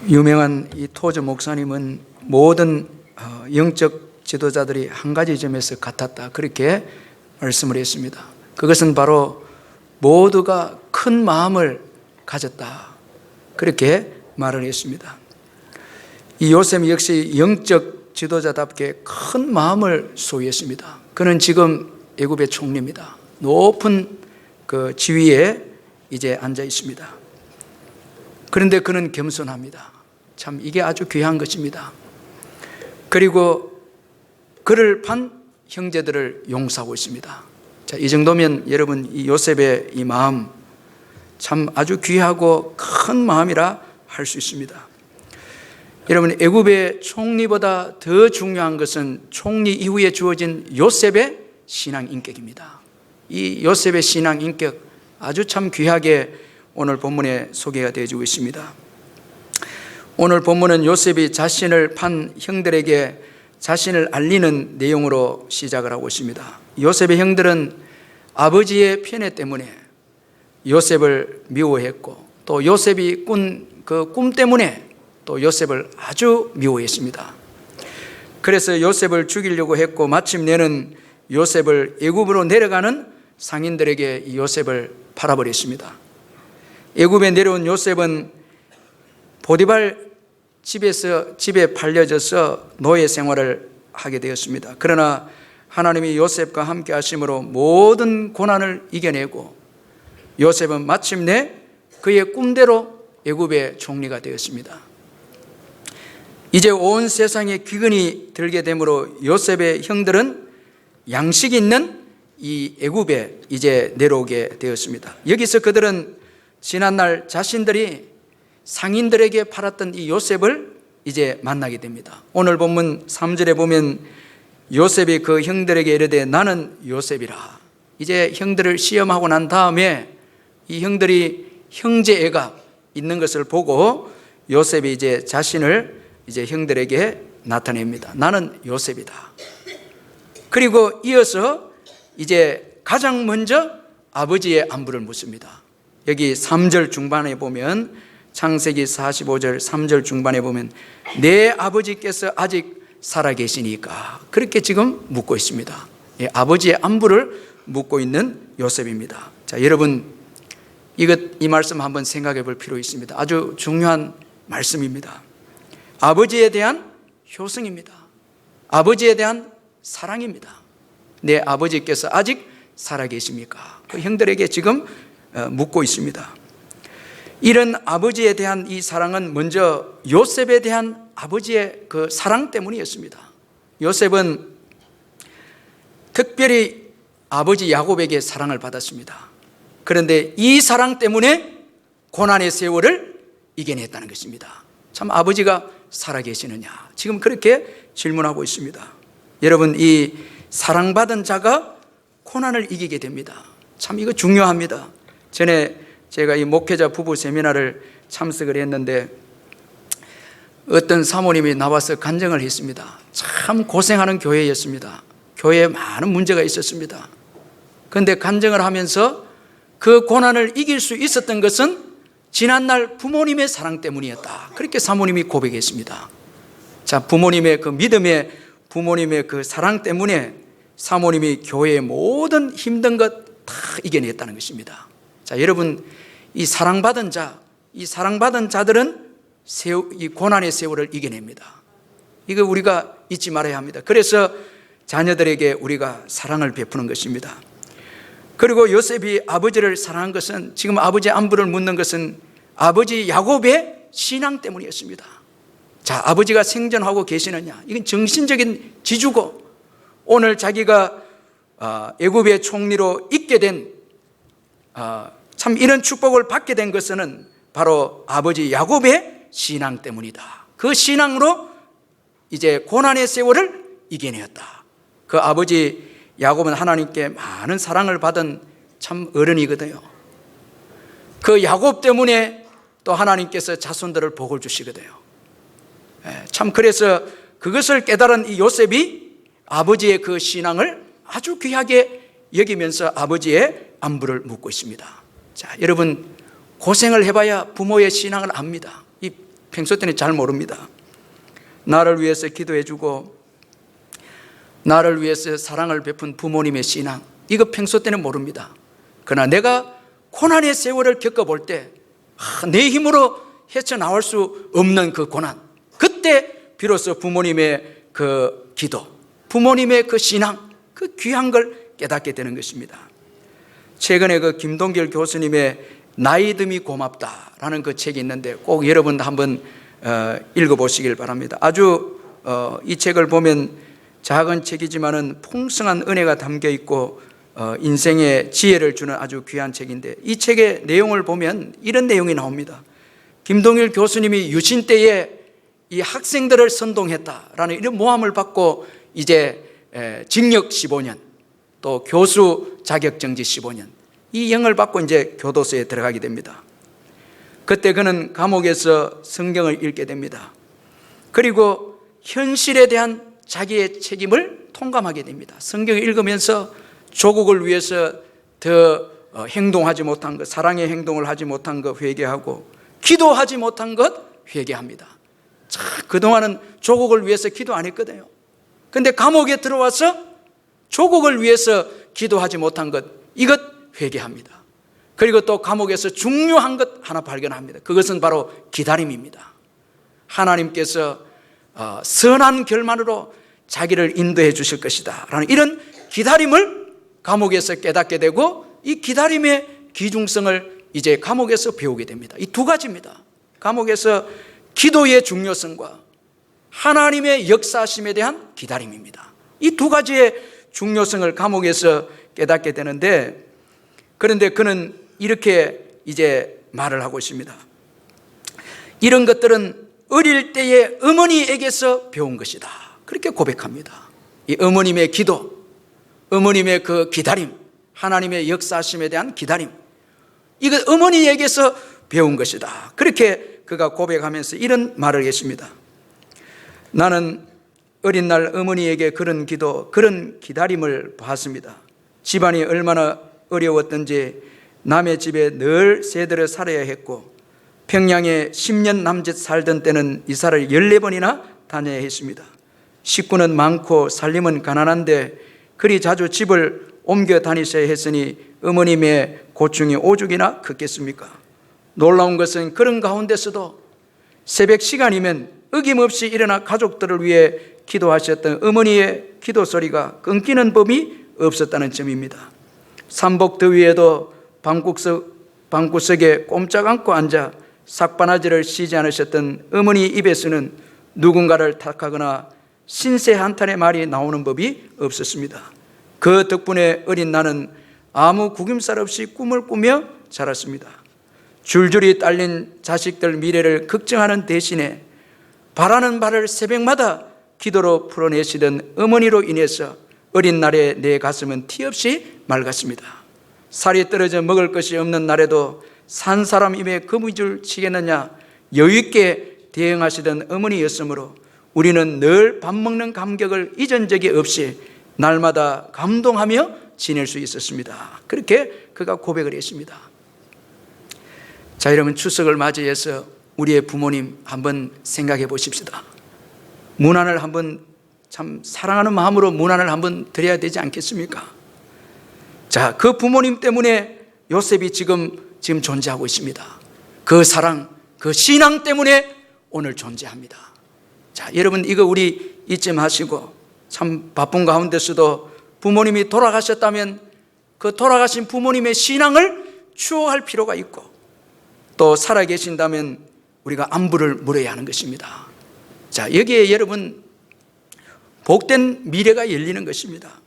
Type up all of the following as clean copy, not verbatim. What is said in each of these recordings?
유명한 이 토저 목사님은 모든 영적 지도자들이 한 가지 점에서 같았다, 그렇게 말씀을 했습니다. 그것은 바로 모두가 큰 마음을 가졌다, 그렇게 말을 했습니다. 이 요셉 역시 영적 지도자답게 큰 마음을 소유했습니다. 그는 지금 애굽의 총리입니다. 높은 그 지위에 이제 앉아 있습니다. 그런데 그는 겸손합니다. 참 이게 아주 귀한 것입니다. 그리고 그를 판 형제들을 용서하고 있습니다. 자, 이 정도면 여러분, 이 요셉의 이 마음 참 아주 귀하고 큰 마음이라 할 수 있습니다. 여러분, 애굽의 총리보다 더 중요한 것은 총리 이후에 주어진 요셉의 신앙 인격입니다. 이 요셉의 신앙 인격 아주 참 귀하게 오늘 본문에 소개가 되어지고 있습니다. 오늘 본문은 요셉이 자신을 판 형들에게 자신을 알리는 내용으로 시작을 하고 있습니다. 요셉의 형들은 아버지의 편애 때문에 요셉을 미워했고, 또 요셉이 꾼 그 꿈 때문에 또 요셉을 아주 미워했습니다. 그래서 요셉을 죽이려고 했고, 마침내는 요셉을 애굽으로 내려가는 상인들에게 이 요셉을 팔아버렸습니다. 애굽에 내려온 요셉은 보디발 집에 팔려져서 노예 생활을 하게 되었습니다. 그러나 하나님이 요셉과 함께 하심으로 모든 고난을 이겨내고 요셉은 마침내 그의 꿈대로 애굽의 총리가 되었습니다. 이제 온 세상에 기근이 들게 되므로 요셉의 형들은 양식 있는 이 애굽에 이제 내려오게 되었습니다. 여기서 그들은 지난날 자신들이 상인들에게 팔았던 이 요셉을 이제 만나게 됩니다. 오늘 본문 3절에 보면 요셉이 그 형들에게 이르되 나는 요셉이라. 이제 형들을 시험하고 난 다음에 이 형들이 형제애가 있는 것을 보고 요셉이 이제 자신을 이제 형들에게 나타냅니다. 나는 요셉이다. 그리고 이어서 이제 가장 먼저 아버지의 안부를 묻습니다. 여기 3절 중반에 보면, 창세기 45절 3절 중반에 보면 내 아버지께서 아직 살아계시니까, 그렇게 지금 묻고 있습니다. 예, 아버지의 안부를 묻고 있는 요셉입니다. 자, 여러분, 이 말씀 한번 생각해 볼 필요 있습니다. 아주 중요한 말씀입니다. 아버지에 대한 효성입니다. 아버지에 대한 사랑입니다. 내 아버지께서 아직 살아계십니까? 그 형들에게 지금 묻고 있습니다. 이런 아버지에 대한 이 사랑은 먼저 요셉에 대한 아버지의 그 사랑 때문이었습니다. 요셉은 특별히 아버지 야곱에게 사랑을 받았습니다. 그런데 이 사랑 때문에 고난의 세월을 이겨냈다는 것입니다. 참 아버지가 살아계시느냐, 지금 그렇게 질문하고 있습니다. 여러분, 이 사랑받은 자가 고난을 이기게 됩니다. 참 이거 중요합니다. 전에 제가 이 목회자 부부 세미나를 참석을 했는데 어떤 사모님이 나와서 간증을 했습니다. 참 고생하는 교회였습니다. 교회에 많은 문제가 있었습니다. 그런데 간증을 하면서 그 고난을 이길 수 있었던 것은 지난날 부모님의 사랑 때문이었다, 그렇게 사모님이 고백했습니다. 자, 부모님의 그 믿음에, 부모님의 그 사랑 때문에 사모님이 교회의 모든 힘든 것 다 이겨냈다는 것입니다. 자, 여러분, 이 사랑받은 자들은 이 고난의 세월을 이겨냅니다. 이거 우리가 잊지 말아야 합니다. 그래서 자녀들에게 우리가 사랑을 베푸는 것입니다. 그리고 요셉이 아버지를 사랑한 것은, 지금 아버지의 안부를 묻는 것은 아버지 야곱의 신앙 때문이었습니다. 자, 아버지가 생존하고 계시느냐, 이건 정신적인 지주고, 오늘 자기가 애굽의 총리로 있게 된 참 이런 축복을 받게 된 것은 바로 아버지 야곱의 신앙 때문이다. 그 신앙으로 이제 고난의 세월을 이겨내었다. 그 아버지 야곱은 하나님께 많은 사랑을 받은 참 어른이거든요. 그 야곱 때문에 또 하나님께서 자손들을 복을 주시거든요. 참 그래서 그것을 깨달은 이 요셉이 아버지의 그 신앙을 아주 귀하게 여기면서 아버지의 안부를 묻고 있습니다. 자, 여러분, 고생을 해봐야 부모의 신앙을 압니다. 이 평소 때는 잘 모릅니다. 나를 위해서 기도해주고 나를 위해서 사랑을 베푼 부모님의 신앙, 이거 평소 때는 모릅니다. 그러나 내가 고난의 세월을 겪어볼 때 내 힘으로 헤쳐나올 수 없는 그 고난, 그때 비로소 부모님의 그 기도, 부모님의 그 신앙, 그 귀한 걸 깨닫게 되는 것입니다. 최근에 그 김동길 교수님의 나이듦이 고맙다라는 그 책이 있는데 꼭 여러분 한번 읽어보시길 바랍니다. 아주 이 책을 보면 작은 책이지만은 풍성한 은혜가 담겨 있고 인생의 지혜를 주는 아주 귀한 책인데, 이 책의 내용을 보면 이런 내용이 나옵니다. 김동일 교수님이 유신 때에 이 학생들을 선동했다라는 이런 모함을 받고 이제 징역 15년, 또 교수 자격정지 15년, 이 형을 받고 이제 교도소에 들어가게 됩니다. 그때 그는 감옥에서 성경을 읽게 됩니다. 그리고 현실에 대한 자기의 책임을 통감하게 됩니다. 성경을 읽으면서 조국을 위해서 더 행동하지 못한 것, 사랑의 행동을 하지 못한 것 회개하고, 기도하지 못한 것 회개합니다. 자, 그동안은 조국을 위해서 기도 안 했거든요. 그런데 감옥에 들어와서 조국을 위해서 기도하지 못한 것, 이것 회개합니다. 그리고 또 감옥에서 중요한 것 하나 발견합니다. 그것은 바로 기다림입니다. 하나님께서 선한 결말으로 자기를 인도해 주실 것이다 라는 이런 기다림을 감옥에서 깨닫게 되고, 이 기다림의 귀중성을 이제 감옥에서 배우게 됩니다. 이 두 가지입니다. 감옥에서 기도의 중요성과 하나님의 역사하심에 대한 기다림입니다. 이 두 가지의 중요성을 감옥에서 깨닫게 되는데, 그런데 그는 이렇게 이제 말을 하고 있습니다. 이런 것들은 어릴 때의 어머니에게서 배운 것이다, 그렇게 고백합니다. 이 어머님의 기도, 어머님의 그 기다림, 하나님의 역사하심에 대한 기다림, 이거 어머니에게서 배운 것이다, 그렇게 그가 고백하면서 이런 말을 했습니다. 나는 어린 날 어머니에게 그런 기도, 그런 기다림을 봤습니다. 집안이 얼마나 어려웠던지 남의 집에 늘 새들어 살아야 했고, 평양에 10년 남짓 살던 때는 이사를 14번이나 다녀야 했습니다. 식구는 많고 살림은 가난한데 그리 자주 집을 옮겨 다니셔야 했으니 어머님의 고충이 오죽이나 컸겠습니까? 놀라운 것은 그런 가운데서도 새벽 시간이면 어김없이 일어나 가족들을 위해 기도하셨던 어머니의 기도 소리가 끊기는 법이 없었다는 점입니다. 삼복더위에도 방구석에 꼼짝 않고 앉아 삭바나지를 쉬지 않으셨던 어머니 입에서는 누군가를 탓하거나 신세 한탄의 말이 나오는 법이 없었습니다. 그 덕분에 어린 나는 아무 구김살 없이 꿈을 꾸며 자랐습니다. 줄줄이 딸린 자식들 미래를 걱정하는 대신에 바라는 바를 새벽마다 기도로 풀어내시던 어머니로 인해서 어린 날에 내 가슴은 티없이 맑았습니다. 살이 떨어져 먹을 것이 없는 날에도 산 사람 입에 거미줄 치겠느냐 여유있게 대응하시던 어머니였으므로 우리는 늘 밥 먹는 감격을 잊은 적이 없이 날마다 감동하며 지낼 수 있었습니다. 그렇게 그가 고백을 했습니다. 자, 여러분, 추석을 맞이해서 우리의 부모님 한번 생각해 보십시다. 문안을 한번 참 사랑하는 마음으로 문안을 한번 드려야 되지 않겠습니까? 자, 그 부모님 때문에 요셉이 지금 존재하고 있습니다. 그 사랑, 그 신앙 때문에 오늘 존재합니다. 자, 여러분, 이거 우리 잊지 마시고 참 바쁜 가운데서도 부모님이 돌아가셨다면 그 돌아가신 부모님의 신앙을 추억할 필요가 있고, 또 살아계신다면 우리가 안부를 물어야 하는 것입니다. 자, 여기에 여러분 복된 미래가 열리는 것입니다.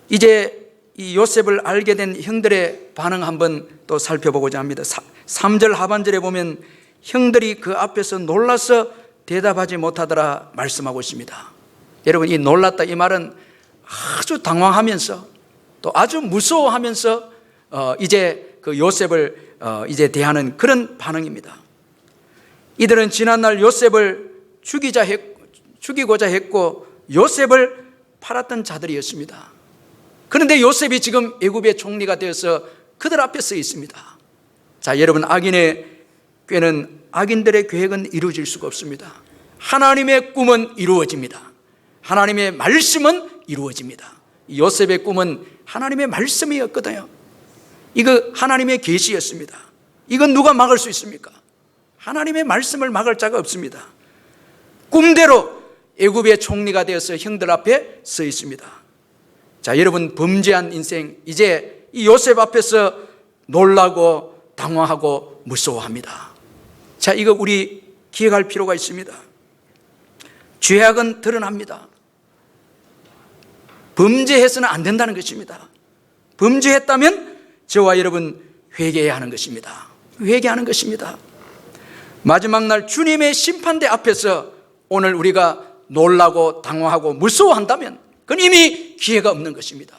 이제 이 요셉을 알게 된 형들의 반응 한번 또 살펴보고자 합니다. 3절 하반절에 보면 형들이 그 앞에서 놀라서 대답하지 못하더라 말씀하고 있습니다. 여러분, 이 놀랐다 이 말은 아주 당황하면서 또 아주 무서워하면서 이제 그 요셉을 이제 대하는 그런 반응입니다. 이들은 지난날 요셉을 죽이고자 했고 요셉을 팔았던 자들이었습니다. 그런데 요셉이 지금 애굽의 총리가 되어서 그들 앞에 서 있습니다. 자, 여러분, 악인의 꾀는 악인들의 계획은 이루어질 수가 없습니다. 하나님의 꿈은 이루어집니다. 하나님의 말씀은 이루어집니다. 요셉의 꿈은 하나님의 말씀이었거든요. 이거 하나님의 계시였습니다. 이건 누가 막을 수 있습니까? 하나님의 말씀을 막을 자가 없습니다. 꿈대로 애굽의 총리가 되어서 형들 앞에 서 있습니다. 자, 여러분, 범죄한 인생, 이제 이 요셉 앞에서 놀라고 당황하고 무서워합니다. 자, 이거 우리 기억할 필요가 있습니다. 죄악은 드러납니다. 범죄해서는 안 된다는 것입니다. 범죄했다면 저와 여러분 회개해야 하는 것입니다. 회개하는 것입니다. 마지막 날 주님의 심판대 앞에서 오늘 우리가 놀라고 당황하고 무서워한다면 그건 이미 기회가 없는 것입니다.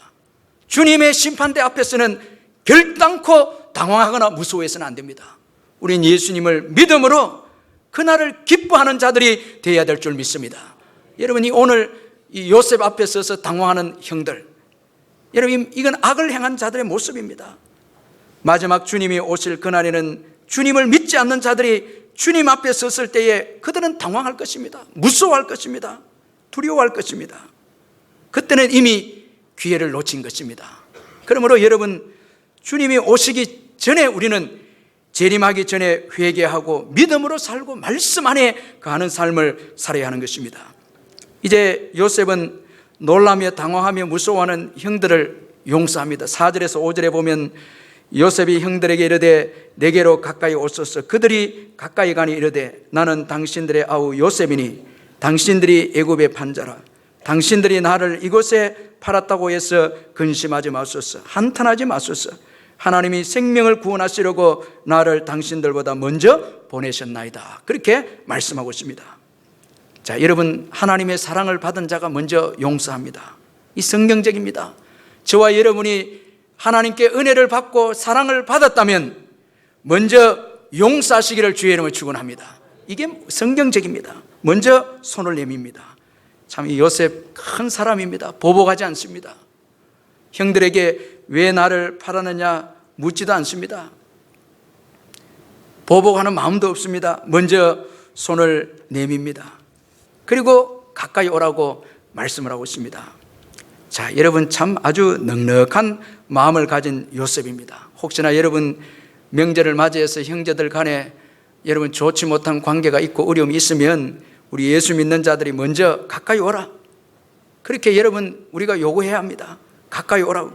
주님의 심판대 앞에서는 결단코 당황하거나 무서워해서는 안 됩니다. 우린 예수님을 믿음으로 그날을 기뻐하는 자들이 되어야 될 줄 믿습니다. 여러분이 오늘 이 요셉 앞에 서서 당황하는 형들, 여러분, 이건 악을 행한 자들의 모습입니다. 마지막 주님이 오실 그날에는 주님을 믿지 않는 자들이 주님 앞에 섰을 때에 그들은 당황할 것입니다. 무서워할 것입니다. 두려워할 것입니다. 그때는 이미 기회를 놓친 것입니다. 그러므로 여러분, 주님이 오시기 전에 우리는 재림하기 전에 회개하고 믿음으로 살고 말씀 안에 거하는 삶을 살아야 하는 것입니다. 이제 요셉은 놀라며 당황하며 무서워하는 형들을 용서합니다. 4절에서 5절에 보면 요셉이 형들에게 이르되 내게로 가까이 오소서. 그들이 가까이 가니 이르되 나는 당신들의 아우 요셉이니 당신들이 애굽의 판자라. 당신들이 나를 이곳에 팔았다고 해서 근심하지 마소서. 한탄하지 마소서. 하나님이 생명을 구원하시려고 나를 당신들보다 먼저 보내셨나이다. 그렇게 말씀하고 있습니다. 자, 여러분, 하나님의 사랑을 받은 자가 먼저 용서합니다. 이 성경적입니다. 저와 여러분이 하나님께 은혜를 받고 사랑을 받았다면 먼저 용서하시기를 주의 이름으로 축원합니다. 이게 성경적입니다. 먼저 손을 내밉니다. 참, 이 요셉 큰 사람입니다. 보복하지 않습니다. 형들에게 왜 나를 팔았느냐 묻지도 않습니다. 보복하는 마음도 없습니다. 먼저 손을 내밉니다. 그리고 가까이 오라고 말씀을 하고 있습니다. 자, 여러분, 참 아주 넉넉한 마음을 가진 요셉입니다. 혹시나 여러분 명절을 맞이해서 형제들 간에 여러분 좋지 못한 관계가 있고 어려움이 있으면 우리 예수 믿는 자들이 먼저 가까이 오라. 그렇게 여러분 우리가 요구해야 합니다. 가까이 오라고.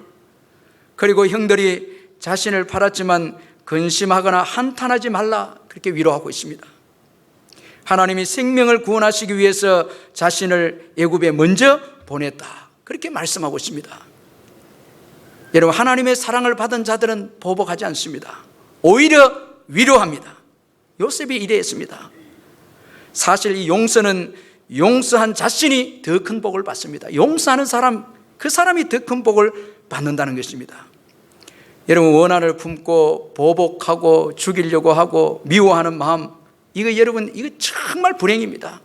그리고 형들이 자신을 팔았지만 근심하거나 한탄하지 말라. 그렇게 위로하고 있습니다. 하나님이 생명을 구원하시기 위해서 자신을 애굽에 먼저 보냈다. 그렇게 말씀하고 있습니다. 여러분, 하나님의 사랑을 받은 자들은 보복하지 않습니다. 오히려 위로합니다. 요셉이 이래했습니다. 사실 이 용서는 용서한 자신이 더 큰 복을 받습니다. 용서하는 사람, 그 사람이 더 큰 복을 받는다는 것입니다. 여러분, 원한을 품고 보복하고 죽이려고 하고 미워하는 마음, 이거 여러분, 이거 정말 불행입니다.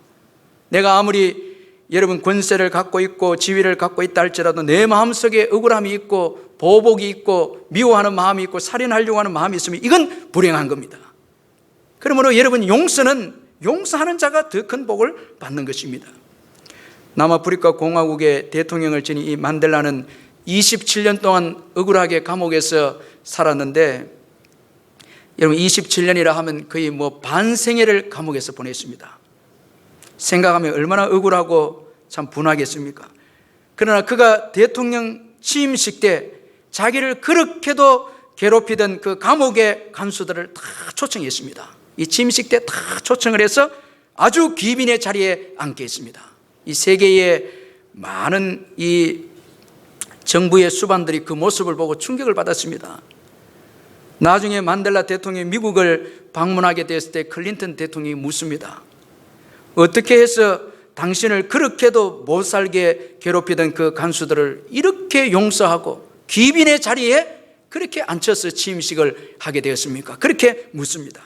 내가 아무리 여러분 권세를 갖고 있고 지위를 갖고 있다 할지라도 내 마음속에 억울함이 있고 보복이 있고 미워하는 마음이 있고 살인하려고 하는 마음이 있으면 이건 불행한 겁니다. 그러므로 여러분, 용서는 용서하는 자가 더 큰 복을 받는 것입니다. 남아프리카 공화국의 대통령을 지닌 이 만델라는 27년 동안 억울하게 감옥에서 살았는데, 여러분 27년이라 하면 거의 반생애를 감옥에서 보냈습니다. 생각하면 얼마나 억울하고 참 분하겠습니까? 그러나 그가 대통령 취임식 때 자기를 그렇게도 괴롭히던 그 감옥의 간수들을 다 초청했습니다. 이 취임식 때 다 초청을 해서 아주 귀빈의 자리에 앉게 했습니다. 이 세계의 많은 이 정부의 수반들이 그 모습을 보고 충격을 받았습니다. 나중에 만델라 대통령이 미국을 방문하게 됐을 때 클린턴 대통령이 묻습니다. 어떻게 해서 당신을 그렇게도 못 살게 괴롭히던 그 간수들을 이렇게 용서하고 귀빈의 자리에 그렇게 앉혀서 취임식을 하게 되었습니까? 그렇게 묻습니다.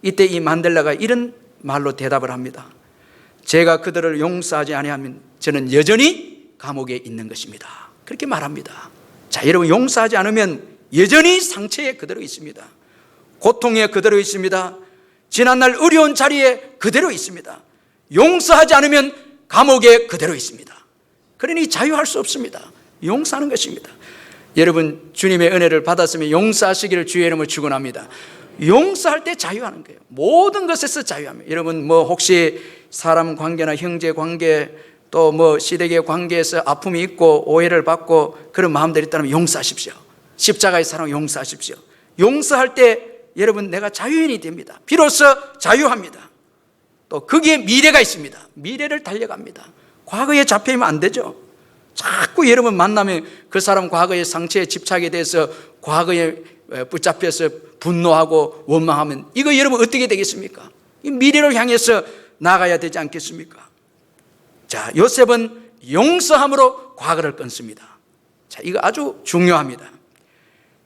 이때 이 만델라가 이런 말로 대답을 합니다. 제가 그들을 용서하지 아니하면 저는 여전히 감옥에 있는 것입니다. 그렇게 말합니다. 자, 여러분, 용서하지 않으면 여전히 상처에 그대로 있습니다. 고통에 그대로 있습니다. 지난날 어려운 자리에 그대로 있습니다. 용서하지 않으면 감옥에 그대로 있습니다. 그러니 자유할 수 없습니다. 용서하는 것입니다. 여러분, 주님의 은혜를 받았으면 용서하시기를 주의 이름으로 축원합니다. 용서할 때 자유하는 거예요. 모든 것에서 자유합니다. 여러분, 혹시 사람 관계나 형제 관계, 또 시댁의 관계에서 아픔이 있고 오해를 받고 그런 마음들이 있다면 용서하십시오. 십자가의 사랑 용서하십시오. 용서할 때 여러분, 내가 자유인이 됩니다. 비로소 자유합니다. 또 거기에 미래가 있습니다. 미래를 달려갑니다. 과거에 잡혀있으면 안 되죠. 자꾸 여러분 만나면 그 사람 과거의 상처에 집착에 대해서 과거에 붙잡혀서 분노하고 원망하면 이거 여러분 어떻게 되겠습니까? 이 미래를 향해서 나가야 되지 않겠습니까? 자, 요셉은 용서함으로 과거를 끊습니다. 자, 이거 아주 중요합니다.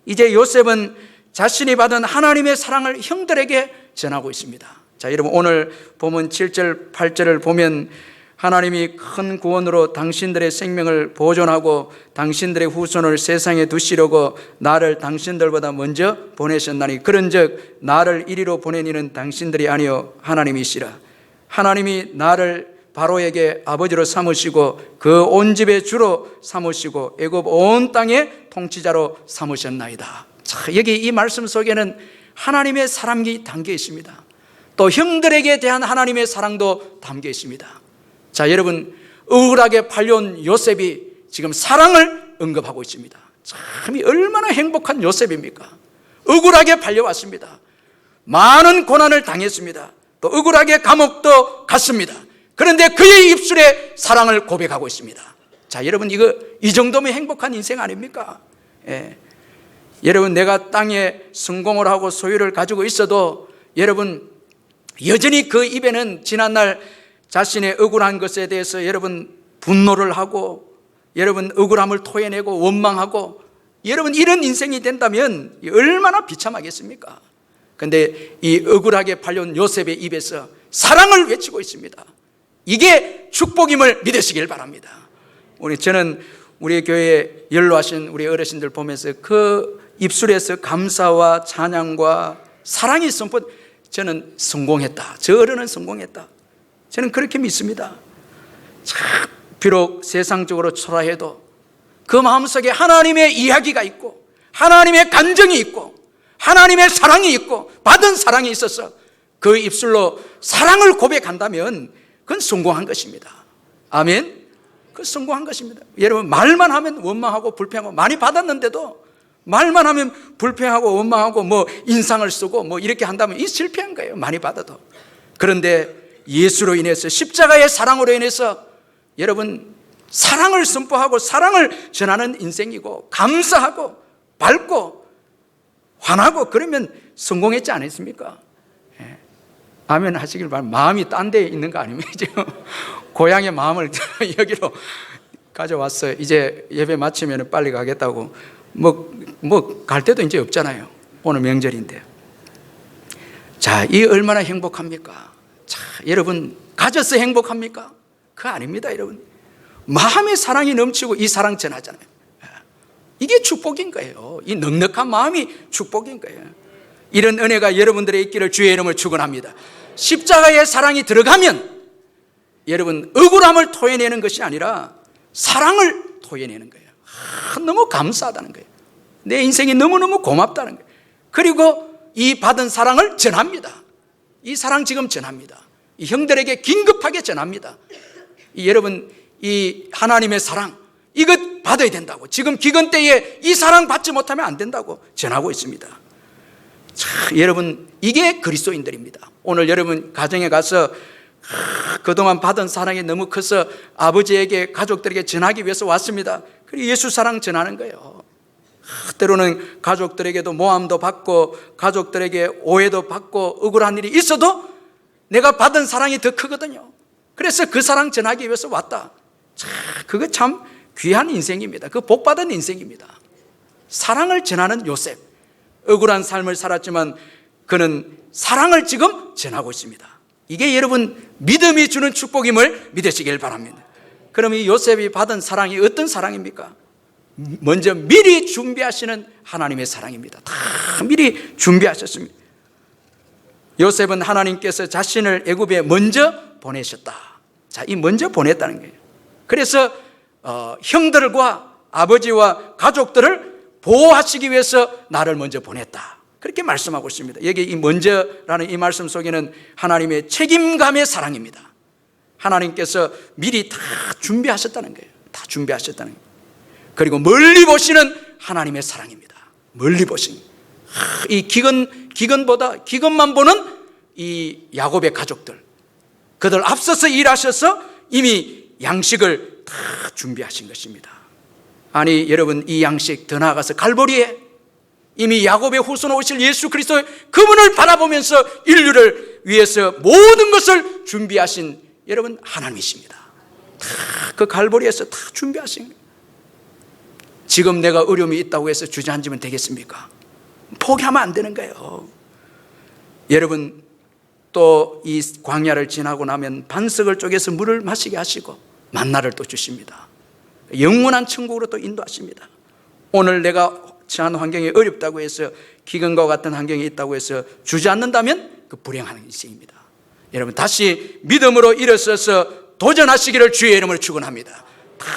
이제 요셉은 자신이 받은 하나님의 사랑을 형들에게 전하고 있습니다. 자, 여러분 오늘 보면 7절 8절을 보면 하나님이 큰 구원으로 당신들의 생명을 보존하고 당신들의 후손을 세상에 두시려고 나를 당신들보다 먼저 보내셨나니 그런즉 나를 이리로 보낸 이는 당신들이 아니요 하나님이시라. 하나님이 나를 바로에게 아버지로 삼으시고 그 온 집의 주로 삼으시고 애굽 온 땅의 통치자로 삼으셨나이다. 자, 여기 이 말씀 속에는 하나님의 사랑이 담겨 있습니다. 또 형들에게 대한 하나님의 사랑도 담겨 있습니다. 자, 여러분, 억울하게 팔려온 요셉이 지금 사랑을 언급하고 있습니다. 참 얼마나 행복한 요셉입니까? 억울하게 팔려왔습니다. 많은 고난을 당했습니다. 또 억울하게 감옥도 갔습니다. 그런데 그의 입술에 사랑을 고백하고 있습니다. 자, 여러분, 이 정도면 행복한 인생 아닙니까? 예. 여러분, 내가 땅에 성공을 하고 소유를 가지고 있어도 여러분 여전히 그 입에는 지난날 자신의 억울한 것에 대해서 여러분 분노를 하고 여러분 억울함을 토해내고 원망하고 여러분 이런 인생이 된다면 얼마나 비참하겠습니까? 그런데 이 억울하게 팔려온 요셉의 입에서 사랑을 외치고 있습니다. 이게 축복임을 믿으시길 바랍니다. 저는 우리 교회에 연로하신 우리 어르신들 보면서 그 입술에서 감사와 찬양과 사랑이 선포, 저는 성공했다. 저 어른은 성공했다. 저는 그렇게 믿습니다. 비록 세상적으로 초라해도 그 마음속에 하나님의 이야기가 있고 하나님의 감정이 있고 하나님의 사랑이 있고 받은 사랑이 있어서 그 입술로 사랑을 고백한다면 그건 성공한 것입니다. 아멘. 그 성공한 것입니다. 여러분, 말만 하면 원망하고 불평하고 많이 받았는데도 말만 하면 불평하고 원망하고 인상을 쓰고 이렇게 한다면 이 실패한 거예요. 많이 받아도. 그런데 예수로 인해서 십자가의 사랑으로 인해서 여러분 사랑을 선포하고 사랑을 전하는 인생이고 감사하고 밝고 환하고 그러면 성공했지 않았습니까? 예. 아멘 하시길 바랍니다. 마음이 딴 데 있는 거 아닙니까? 고향의 마음을 여기로 가져왔어요. 이제 예배 마치면 빨리 가겠다고 갈 데도 이제 없잖아요. 오늘 명절인데. 자, 이 얼마나 행복합니까? 자, 여러분 가져서 행복합니까? 그거 아닙니다, 여러분. 마음의 사랑이 넘치고 이 사랑 전하잖아요. 이게 축복인 거예요. 이 넉넉한 마음이 축복인 거예요. 이런 은혜가 여러분들의 있기를 주의 이름을 축원합니다. 십자가의 사랑이 들어가면 여러분 억울함을 토해내는 것이 아니라 사랑을 토해내는 거예요. 너무 감사하다는 거예요. 내 인생이 너무너무 고맙다는 거예요. 그리고 이 받은 사랑을 전합니다. 이 사랑 지금 전합니다. 이 형들에게 긴급하게 전합니다. 여러분, 이 하나님의 사랑 이것 받아야 된다고, 지금 기근 때에 이 사랑 받지 못하면 안 된다고 전하고 있습니다. 자, 여러분, 이게 그리스도인들입니다. 오늘 여러분 가정에 가서 그동안 받은 사랑이 너무 커서 아버지에게 가족들에게 전하기 위해서 왔습니다. 그리고 예수 사랑 전하는 거예요. 때로는 가족들에게도 모함도 받고 가족들에게 오해도 받고 억울한 일이 있어도 내가 받은 사랑이 더 크거든요. 그래서 그 사랑 전하기 위해서 왔다. 자, 그거 참 귀한 인생입니다. 그 복받은 인생입니다. 사랑을 전하는 요셉, 억울한 삶을 살았지만 그는 사랑을 지금 전하고 있습니다. 이게 여러분 믿음이 주는 축복임을 믿으시길 바랍니다. 그럼 이 요셉이 받은 사랑이 어떤 사랑입니까? 먼저 미리 준비하시는 하나님의 사랑입니다. 다 미리 준비하셨습니다. 요셉은 하나님께서 자신을 애굽에 먼저 보내셨다. 자, 이 먼저 보냈다는 거예요. 그래서 형들과 아버지와 가족들을 보호하시기 위해서 나를 먼저 보냈다. 그렇게 말씀하고 있습니다. 여기 이 먼저라는 이 말씀 속에는 하나님의 책임감의 사랑입니다. 하나님께서 미리 다 준비하셨다는 거예요. 다 준비하셨다는 거예요. 그리고 멀리 보시는 하나님의 사랑입니다. 멀리 보시는. 이 기근만 보는 이 야곱의 가족들, 그들 앞서서 일하셔서 이미 양식을 다 준비하신 것입니다. 아니 여러분, 이 양식 더 나아가서 갈보리에 이미 야곱의 후손 오실 예수 그리스도의 그분을 바라보면서 인류를 위해서 모든 것을 준비하신 여러분 하나님이십니다. 다 그 갈보리에서 다 준비하신 거예요. 지금 내가 어려움이 있다고 해서 주저앉으면 되겠습니까? 포기하면 안 되는 거예요. 여러분, 또 이 광야를 지나고 나면 반석을 쪼개서 물을 마시게 하시고 만나를 또 주십니다. 영원한 천국으로 또 인도하십니다. 오늘 내가 처한 환경이 어렵다고 해서 기근과 같은 환경이 있다고 해서 주저앉는다면 그 불행한 인생입니다. 여러분, 다시 믿음으로 일어서서 도전하시기를 주의 이름으로 축원합니다. 다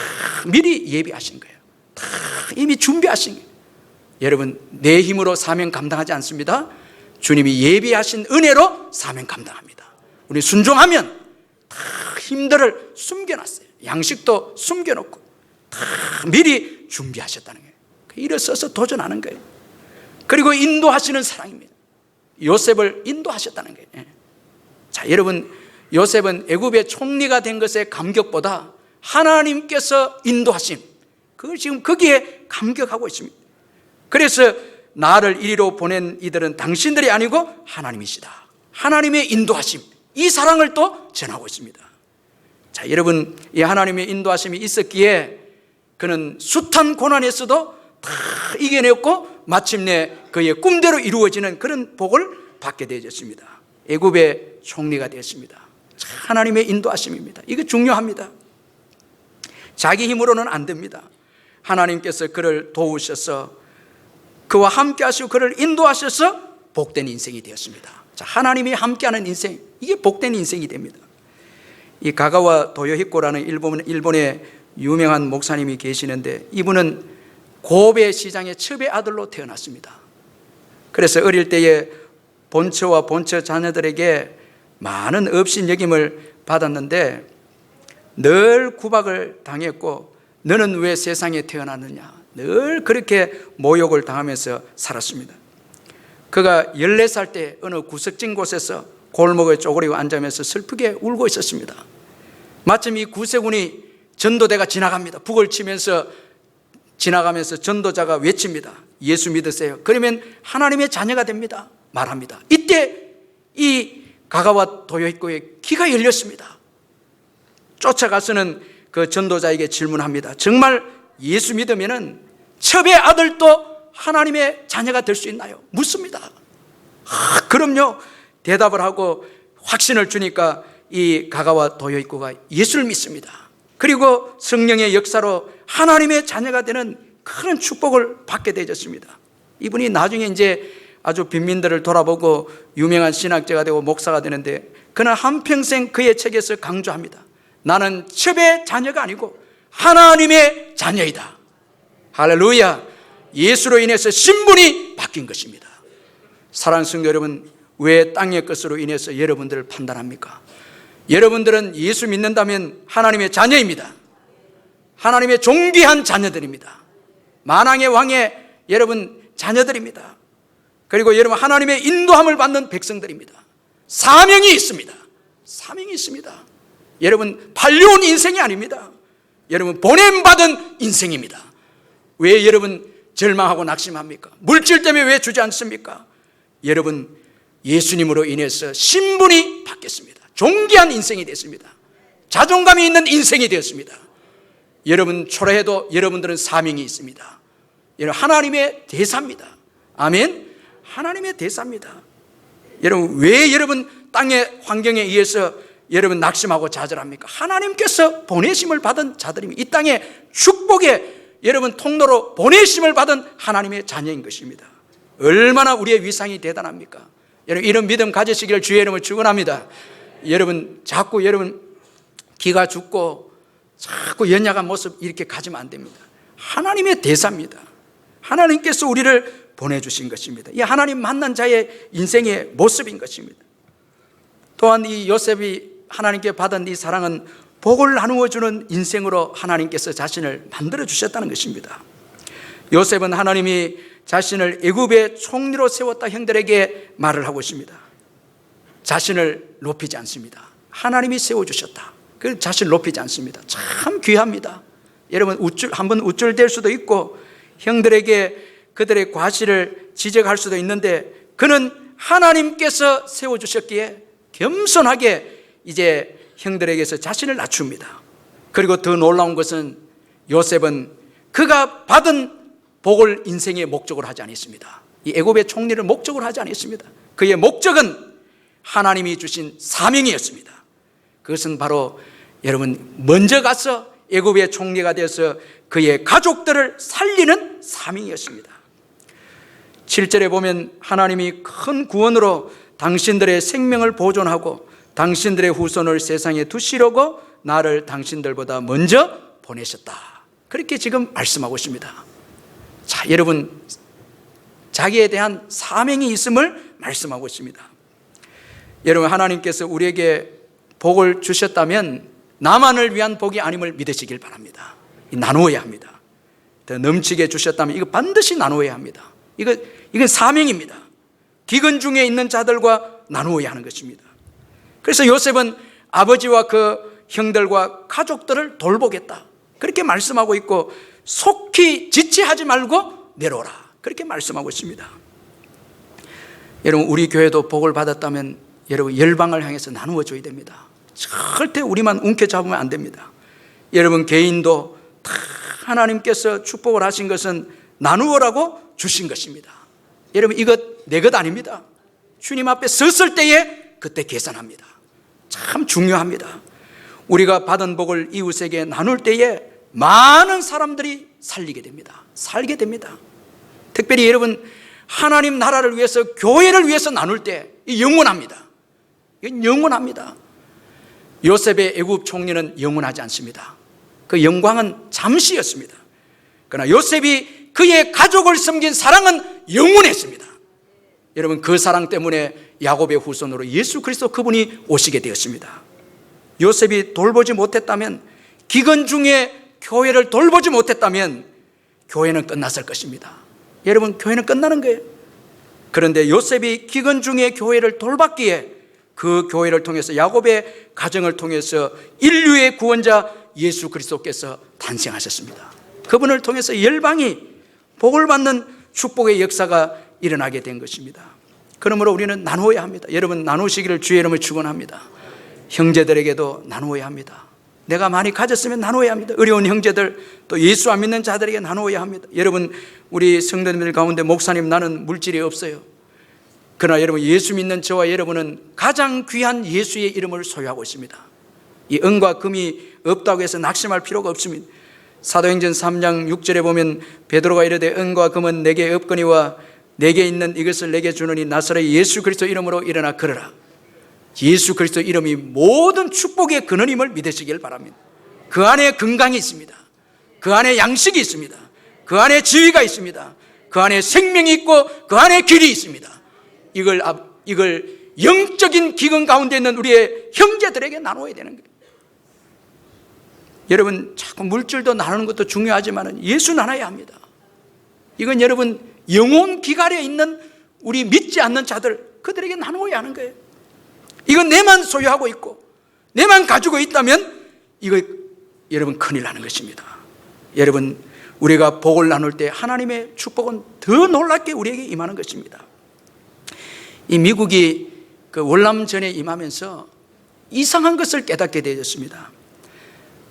미리 예비하신 거예요. 다 이미 준비하신 거예요. 여러분, 내 힘으로 사명 감당하지 않습니다. 주님이 예비하신 은혜로 사명 감당합니다. 우리 순종하면 다 힘들을 숨겨놨어요. 양식도 숨겨놓고 다 미리 준비하셨다는 거예요. 일어서서 도전하는 거예요. 그리고 인도하시는 사랑입니다. 요셉을 인도하셨다는 거예요. 자, 여러분, 요셉은 애굽의 총리가 된 것의 감격보다 하나님께서 인도하심, 그걸 지금 거기에 감격하고 있습니다. 그래서 나를 이리로 보낸 이들은 당신들이 아니고 하나님이시다. 하나님의 인도하심, 이 사랑을 또 전하고 있습니다. 자, 여러분, 이 하나님의 인도하심이 있었기에 그는 숱한 고난에서도 다 이겨냈고 마침내 그의 꿈대로 이루어지는 그런 복을 받게 되었습니다. 애굽의 총리가 되었습니다. 하나님의 인도하심입니다. 이거 중요합니다. 자기 힘으로는 안 됩니다. 하나님께서 그를 도우셔서 그와 함께 하시고 그를 인도하셔서 복된 인생이 되었습니다. 자, 하나님이 함께하는 인생, 이게 복된 인생이 됩니다. 이 가가와 도요히코라는 일본의 유명한 목사님이 계시는데 이분은 고베 시장의 첩의 아들로 태어났습니다. 그래서 어릴 때에 본처와 본처 자녀들에게 많은 업신여김을 받았는데 늘 구박을 당했고 너는 왜 세상에 태어났느냐, 늘 그렇게 모욕을 당하면서 살았습니다. 그가 14살 때 어느 구석진 곳에서 골목에 쪼그리고 앉으면서 슬프게 울고 있었습니다. 마침 이 구세군이 전도대가 지나갑니다. 북을 치면서 지나가면서 전도자가 외칩니다. 예수 믿으세요. 그러면 하나님의 자녀가 됩니다. 말합니다. 이때 이 가가와 도요히코의 귀가 열렸습니다. 쫓아가서는 그 전도자에게 질문합니다. 정말 예수 믿으면은 첩의 아들도 하나님의 자녀가 될 수 있나요? 묻습니다. 그럼요. 대답을 하고 확신을 주니까 이 가가와 도요히코가 예수를 믿습니다. 그리고 성령의 역사로 하나님의 자녀가 되는 큰 축복을 받게 되었습니다. 이분이 나중에 이제 아주 빈민들을 돌아보고 유명한 신학자가 되고 목사가 되는데 그는 한평생 그의 책에서 강조합니다. 나는 첩의 자녀가 아니고 하나님의 자녀이다. 할렐루야. 예수로 인해서 신분이 바뀐 것입니다. 사랑하는 성도 여러분, 왜 땅의 것으로 인해서 여러분들을 판단합니까? 여러분들은 예수 믿는다면 하나님의 자녀입니다. 하나님의 존귀한 자녀들입니다. 만왕의 왕의 여러분 자녀들입니다. 그리고 여러분 하나님의 인도함을 받는 백성들입니다. 사명이 있습니다. 사명이 있습니다. 여러분 팔려온 인생이 아닙니다. 여러분 보냄받은 인생입니다. 왜 여러분 절망하고 낙심합니까? 물질 때문에 왜 주저앉습니까? 여러분 예수님으로 인해서 신분이 바뀌었습니다. 존귀한 인생이 됐습니다. 자존감이 있는 인생이 되었습니다. 여러분 초라해도 여러분들은 사명이 있습니다. 여러분 하나님의 대사입니다. 아멘. 하나님의 대사입니다. 여러분 왜 여러분 땅의 환경에 의해서 여러분 낙심하고 좌절합니까? 하나님께서 보내심을 받은 자들입니다. 이 땅에 축복의 여러분 통로로 보내심을 받은 하나님의 자녀인 것입니다. 얼마나 우리의 위상이 대단합니까? 여러분 이런 믿음 가지시기를 주의 이름으로 축원합니다. 여러분 자꾸 여러분 기가 죽고 자꾸 연약한 모습 이렇게 가지면 안 됩니다. 하나님의 대사입니다. 하나님께서 우리를 보내주신 것입니다. 이 하나님 만난 자의 인생의 모습인 것입니다. 또한 이 요셉이 하나님께 받은 이 사랑은 복을 나누어 주는 인생으로 하나님께서 자신을 만들어 주셨다는 것입니다. 요셉은 하나님이 자신을 애굽의 총리로 세웠다 형들에게 말을 하고 있습니다. 자신을 높이지 않습니다. 하나님이 세워주셨다. 그 자신을 높이지 않습니다. 참 귀합니다. 여러분 한번 우쭐댈 수도 있고 형들에게 그들의 과실을 지적할 수도 있는데 그는 하나님께서 세워주셨기에 겸손하게 이제 형들에게서 자신을 낮춥니다. 그리고 더 놀라운 것은 요셉은 그가 받은 복을 인생의 목적으로 하지 않았습니다. 이 애굽의 총리를 목적으로 하지 않았습니다. 그의 목적은 하나님이 주신 사명이었습니다. 그것은 바로 여러분 먼저 가서 애굽의 총리가 되어서 그의 가족들을 살리는 사명이었습니다. 7절에 보면 하나님이 큰 구원으로 당신들의 생명을 보존하고 당신들의 후손을 세상에 두시려고 나를 당신들보다 먼저 보내셨다. 그렇게 지금 말씀하고 있습니다. 자, 여러분 자기에 대한 사명이 있음을 말씀하고 있습니다. 여러분 하나님께서 우리에게 복을 주셨다면 나만을 위한 복이 아님을 믿으시길 바랍니다. 나누어야 합니다. 더 넘치게 주셨다면 이거 반드시 나누어야 합니다. 이건 사명입니다. 기근 중에 있는 자들과 나누어야 하는 것입니다. 그래서 요셉은 아버지와 그 형들과 가족들을 돌보겠다 그렇게 말씀하고 있고 속히 지체하지 말고 내려오라 그렇게 말씀하고 있습니다. 여러분 우리 교회도 복을 받았다면 여러분 열방을 향해서 나누어 줘야 됩니다. 절대 우리만 움켜잡으면 안 됩니다. 여러분 개인도 다 하나님께서 축복을 하신 것은 나누어라고 주신 것입니다. 여러분 이것 내 것 아닙니다. 주님 앞에 섰을 때에 그때 계산합니다. 참 중요합니다. 우리가 받은 복을 이웃에게 나눌 때에 많은 사람들이 살리게 됩니다. 살게 됩니다. 특별히 여러분 하나님 나라를 위해서 교회를 위해서 나눌 때 영원합니다. 이건 영원합니다. 요셉의 애굽 총리는 영원하지 않습니다. 그 영광은 잠시였습니다. 그러나 요셉이 그의 가족을 섬긴 사랑은 영원했습니다. 여러분 그 사랑 때문에 야곱의 후손으로 예수 그리스도 그분이 오시게 되었습니다. 요셉이 돌보지 못했다면 기근 중에 교회를 돌보지 못했다면 교회는 끝났을 것입니다. 여러분 교회는 끝나는 거예요. 그런데 요셉이 기근 중에 교회를 돌봤기에 그 교회를 통해서 야곱의 가정을 통해서 인류의 구원자 예수 그리스도께서 탄생하셨습니다. 그분을 통해서 열방이 복을 받는 축복의 역사가 일어나게 된 것입니다. 그러므로 우리는 나누어야 합니다. 여러분 나누시기를 주의 이름으로 축원합니다. 형제들에게도 나누어야 합니다. 내가 많이 가졌으면 나누어야 합니다. 어려운 형제들 또 예수 안 믿는 자들에게 나누어야 합니다. 여러분 우리 성도님들 가운데 목사님 나는 물질이 없어요. 그러나 여러분 예수 믿는 저와 여러분은 가장 귀한 예수의 이름을 소유하고 있습니다. 이 은과 금이 없다고 해서 낙심할 필요가 없습니다. 사도행전 3장 6절에 보면 베드로가 이르되 은과 금은 내게 없거니와 내게 있는 이것을 내게 주느니 나사렛 예수 그리스도 이름으로 일어나 걸으라. 예수 그리스도 이름이 모든 축복의 근원임을 믿으시길 바랍니다. 그 안에 건강이 있습니다. 그 안에 양식이 있습니다. 그 안에 지위가 있습니다. 그 안에 생명이 있고 그 안에 길이 있습니다. 이걸 영적인 기근 가운데 있는 우리의 형제들에게 나눠야 되는 거예요. 여러분 자꾸 물질도 나누는 것도 중요하지만 예수 나눠야 합니다. 이건 여러분 영혼 기갈에 있는 우리 믿지 않는 자들 그들에게 나누어야 하는 거예요. 이건 내만 소유하고 있고 내만 가지고 있다면 이거 여러분 큰일 나는 것입니다. 여러분 우리가 복을 나눌 때 하나님의 축복은 더 놀랍게 우리에게 임하는 것입니다. 이 미국이 그 월남전에 임하면서 이상한 것을 깨닫게 되었습니다.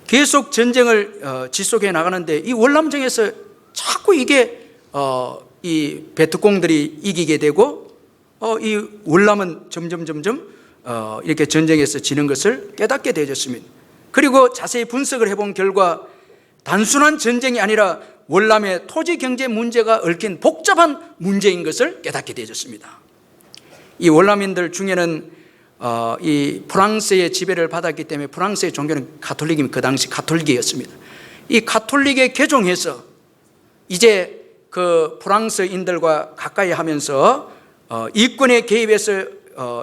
계속 전쟁을 지속해 나가는데 이 월남전에서 자꾸 이게 이 베트콩들이 이기게 되고 이 월남은 점점 이렇게 전쟁에서 지는 것을 깨닫게 되었습니다. 그리고 자세히 분석을 해본 결과 단순한 전쟁이 아니라 월남의 토지 경제 문제가 얽힌 복잡한 문제인 것을 깨닫게 되었습니다. 이 월남인들 중에는 이 프랑스의 지배를 받았기 때문에 프랑스의 종교는 가톨릭이면 그 당시 가톨릭이었습니다. 이 가톨릭에 개종해서 이제 그 프랑스인들과 가까이 하면서 이권에 개입해서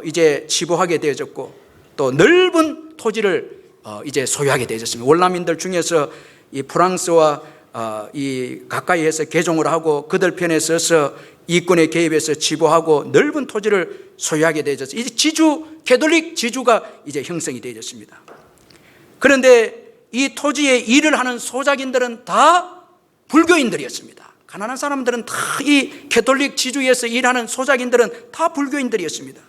이제 지배하게 되어졌고 또 넓은 토지를 이제 소유하게 되어졌습니다. 월남인들 중에서 이 프랑스와 이 가까이해서 개종을 하고 그들 편에 서서 이권에 개입해서 지배하고 넓은 토지를 소유하게 되어졌어요. 이제 지주, 가톨릭 지주가 이제 형성이 되어졌습니다. 그런데 이 토지에 일을 하는 소작인들은 다 불교인들이었습니다. 가난한 사람들은 다 이 가톨릭 지주에서 일하는 소작인들은 다 불교인들이었습니다.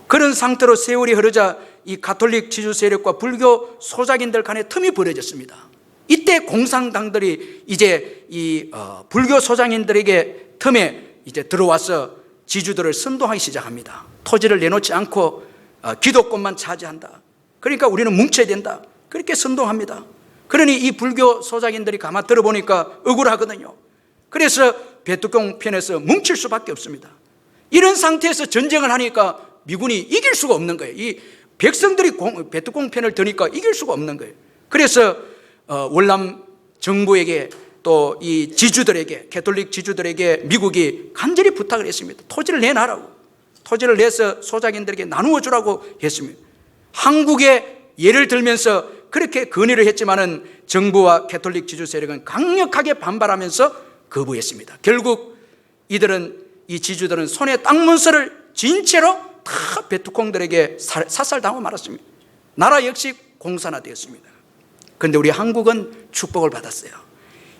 그런 상태로 세월이 흐르자 이 가톨릭 지주 세력과 불교 소작인들 간에 틈이 벌어졌습니다. 이때 공산당들이 이제 이 불교 소작인들에게 틈에 이제 들어와서 지주들을 선동하기 시작합니다. 토지를 내놓지 않고 기도권만 차지한다. 그러니까 우리는 뭉쳐야 된다. 그렇게 선동합니다. 그러니 이 불교 소작인들이 가만 들어보니까 억울하거든요. 그래서 베트콩 편에서 뭉칠 수밖에 없습니다. 이런 상태에서 전쟁을 하니까 미군이 이길 수가 없는 거예요. 이 백성들이 베트콩 편을 드니까 이길 수가 없는 거예요. 그래서 월남 정부에게 또 이 지주들에게, 가톨릭 지주들에게 미국이 간절히 부탁을 했습니다. 토지를 내놔라고. 토지를 내서 소작인들에게 나누어 주라고 했습니다. 한국의 예를 들면서 그렇게 건의를 했지만은 정부와 가톨릭 지주 세력은 강력하게 반발하면서 거부했습니다. 결국 이 지주들은 손에 땅 문서를 쥔 채로 다 베트콩들에게 사살당하고 말았습니다. 나라 역시 공산화되었습니다. 그런데 우리 한국은 축복을 받았어요.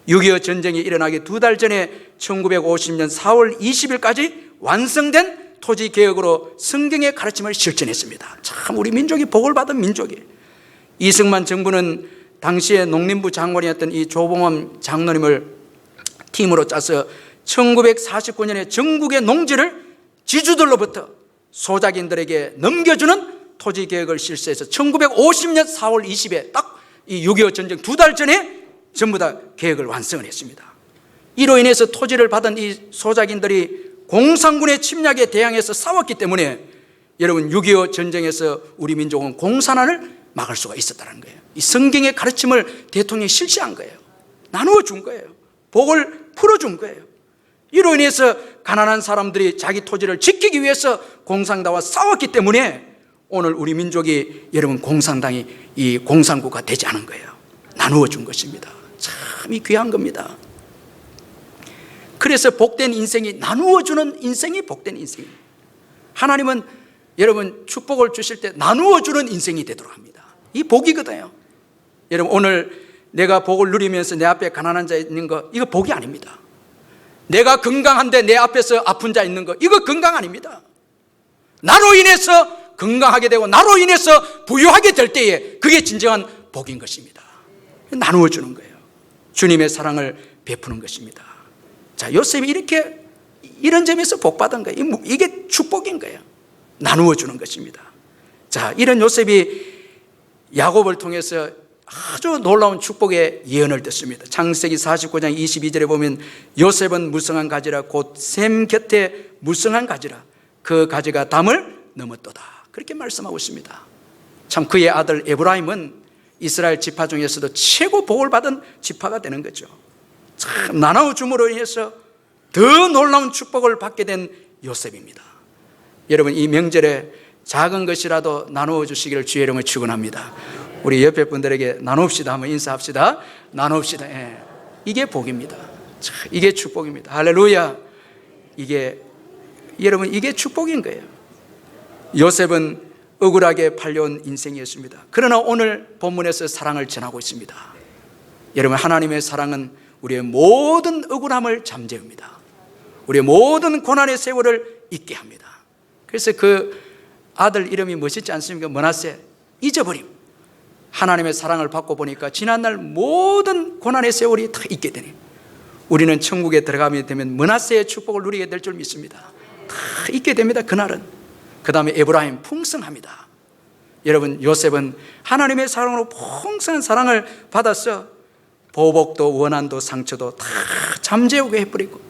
6.25 전쟁이 일어나기 2달 전에 1950년 4월 20일까지 완성된 토지개혁으로 성경의 가르침을 실천했습니다. 참 우리 민족이 복을 받은 민족이에요. 이승만 정부는 당시에 농림부 장관이었던 이 조봉암 장로님을 팀으로 짜서 1949년에 전국의 농지를 지주들로부터 소작인들에게 넘겨주는 토지개혁을 실시해서 1950년 4월 20일 딱 이 6.25 전쟁 2달 전에 전부 다 계획을 완성을 했습니다. 이로 인해서 토지를 받은 이 소작인들이 공산군의 침략에 대항해서 싸웠기 때문에 여러분 6.25 전쟁에서 우리 민족은 공산화를 막을 수가 있었다는 거예요. 이 성경의 가르침을 대통령이 실시한 거예요. 나누어 준 거예요. 복을 풀어준 거예요. 이로 인해서 가난한 사람들이 자기 토지를 지키기 위해서 공산당과 싸웠기 때문에 오늘 우리 민족이 여러분 공산당이 이 공산국가 되지 않은 거예요. 나누어 준 것입니다. 참 귀한 겁니다. 그래서 복된 인생이 나누어 주는 인생이 복된 인생입니다. 하나님은 여러분 축복을 주실 때 나누어 주는 인생이 되도록 합니다. 이 복이거든요. 여러분 오늘 내가 복을 누리면서 내 앞에 가난한 자 있는 거 이거 복이 아닙니다. 내가 건강한데 내 앞에서 아픈 자 있는 거 이거 건강 아닙니다. 나로 인해서 건강하게 되고 나로 인해서 부유하게 될 때에 그게 진정한 복인 것입니다. 나누어 주는 거예요. 주님의 사랑을 베푸는 것입니다. 자, 요셉이 이렇게 이런 점에서 복 받은 거예요. 이게 축복인 거예요. 나누어 주는 것입니다. 자, 이런 요셉이 야곱을 통해서 아주 놀라운 축복의 예언을 듣습니다. 창세기 49장 22절에 보면 요셉은 무성한 가지라 곧 샘 곁에 무성한 가지라 그 가지가 담을 넘었도다. 그렇게 말씀하고 있습니다. 참 그의 아들 에브라임은 이스라엘 지파 중에서도 최고 복을 받은 지파가 되는 거죠. 참 나누어 줌으로 인해서 더 놀라운 축복을 받게 된 요셉입니다. 여러분 이 명절에 작은 것이라도 나누어 주시기를 주의 이름으로 축원합니다. 우리 옆에 분들에게 나눕시다 한번 인사합시다. 나눕시다. 예. 이게 복입니다. 이게 축복입니다. 할렐루야. 여러분 이게 축복인 거예요. 요셉은 억울하게 팔려온 인생이었습니다. 그러나 오늘 본문에서 사랑을 전하고 있습니다. 여러분 하나님의 사랑은 우리의 모든 억울함을 잠재웁니다. 우리의 모든 고난의 세월을 잊게 합니다. 그래서 그 아들 이름이 멋있지 않습니까? 므낫세. 잊어버림. 하나님의 사랑을 받고 보니까 지난날 모든 고난의 세월이 다 잊게 되니 우리는 천국에 들어가게 되면 므낫세의 축복을 누리게 될 줄 믿습니다. 다 잊게 됩니다. 그날은. 그 다음에 에브라임 풍성합니다. 여러분 요셉은 하나님의 사랑으로 풍성한 사랑을 받아서 보복도 원한도 상처도 다 잠재우게 해버리고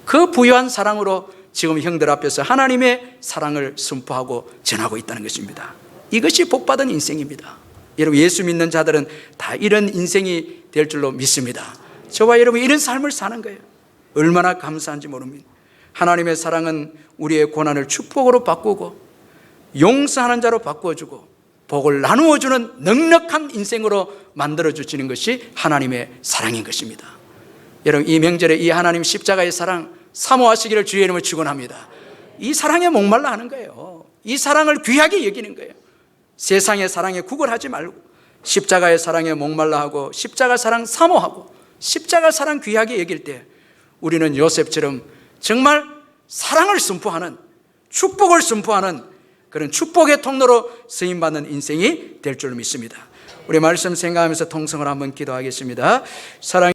그 부유한 사랑으로 지금 형들 앞에서 하나님의 사랑을 선포하고 전하고 있다는 것입니다. 이것이 복받은 인생입니다. 여러분, 예수 믿는 자들은 다 이런 인생이 될 줄로 믿습니다. 저와 여러분 이런 삶을 사는 거예요. 얼마나 감사한지 모릅니다. 하나님의 사랑은 우리의 고난을 축복으로 바꾸고 용서하는 자로 바꾸어주고 복을 나누어주는 넉넉한 인생으로 만들어주시는 것이 하나님의 사랑인 것입니다. 여러분, 이 명절에 이 하나님 십자가의 사랑 사모하시기를 주의 이름으로 축원합니다. 이 사랑에 목말라 하는 거예요. 이 사랑을 귀하게 여기는 거예요. 세상의 사랑에 구걸하지 말고 십자가의 사랑에 목말라 하고 십자가 사랑 사모하고 십자가 사랑 귀하게 여길 때 우리는 요셉처럼 정말 사랑을 선포하는, 축복을 선포하는 그런 축복의 통로로 쓰임받는 인생이 될 줄 믿습니다. 우리 말씀 생각하면서 통성을 한번 기도하겠습니다. 사랑